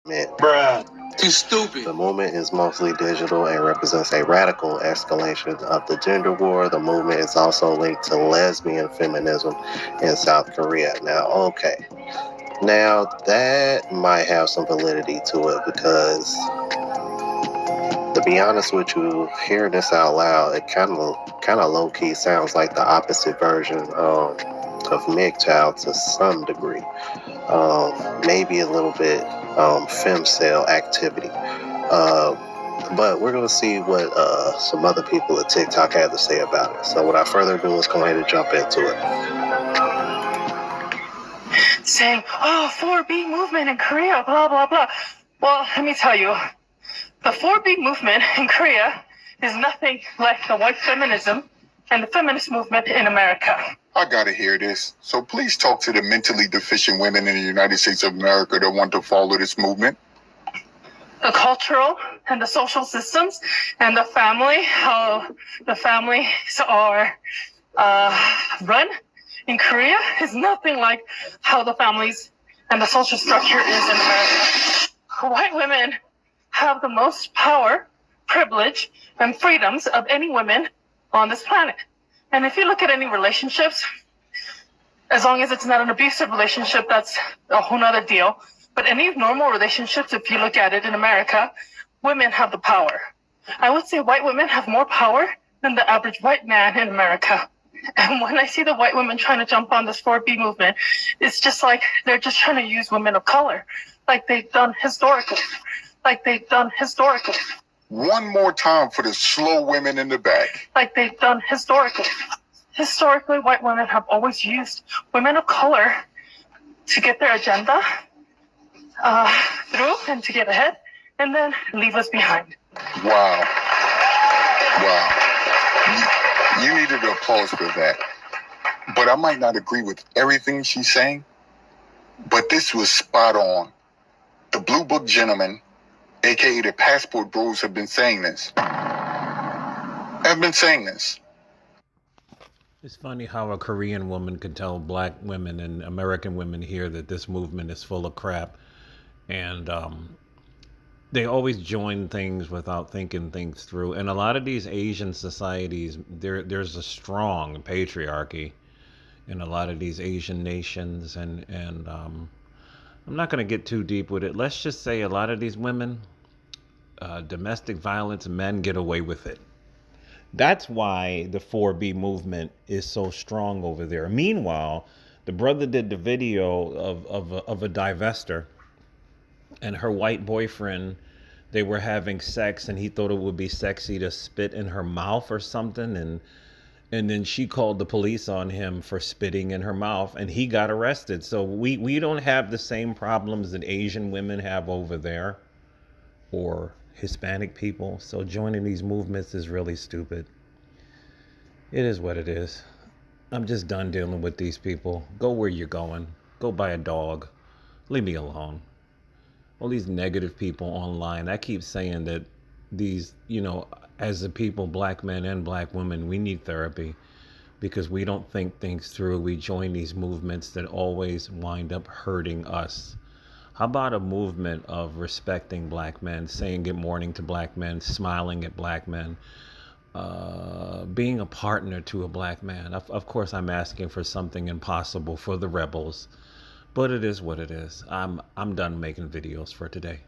Bruh. Too stupid. The movement is mostly digital and represents a radical escalation of the gender war. The movement is also linked to lesbian feminism in South Korea. Now that might have some validity to it because, to be honest with you, hearing this out loud, it kind of low key sounds like the opposite version of MGTOW to some degree. Maybe a little bit femcel activity. But we're going to see what some other people at TikTok have to say about it. So without further ado, let's go ahead and jump into it. Saying, oh, 4B movement in Korea, blah, blah, blah. Well, let me tell you, the 4B movement in Korea is nothing like the white feminism and the feminist movement in America. I gotta hear this. So please talk to the mentally deficient women in the United States of America that want to follow this movement. The cultural and the social systems and the family, how the families are run in Korea is nothing like how the families and the social structure is in America. White women have the most power, privilege, and freedoms of any women on this planet. And if you look at any relationships, as long as it's not an abusive relationship, that's a whole nother deal. But any normal relationships, if you look at it in America, women have the power. I would say white women have more power than the average white man in America. And when I see the white women trying to jump on this 4B movement, it's just like they're just trying to use women of color, like they've done historically. One more time for the slow women in the back. Like they've done historically. Historically, white women have always used women of color to get their agenda through and to get ahead, and then leave us behind. Wow. You needed applause for that. But I might not agree with everything she's saying, but this was spot on. The Blue Book gentlemen, aka the Passport Bros, have been saying this. It's funny how a Korean woman can tell black women and American women here that this movement is full of crap. And they always join things without thinking things through. And a lot of these Asian societies, there's a strong patriarchy in a lot of these Asian nations. And I'm not going to get too deep with it. Let's just say a lot of these women, domestic violence, men get away with it. That's why the 4B movement is so strong over there. Meanwhile, the brother did the video of a divester and her white boyfriend. They were having sex and he thought it would be sexy to spit in her mouth or something. And then she called the police on him for spitting in her mouth and he got arrested. So we don't have the same problems that Asian women have over there or Hispanic people. So joining these movements is really stupid. It is what it is. I'm just done dealing with these people. Go where you're going. Go buy a dog. Leave me alone. All these negative people online. I keep saying that these, as a people, black men and black women, we need therapy because we don't think things through. We join these movements that always wind up hurting us. How about a movement of respecting black men, saying good morning to black men, smiling at black men, being a partner to a black man? Of course, I'm asking for something impossible for the rebels, but it is what it is. I'm done making videos for today.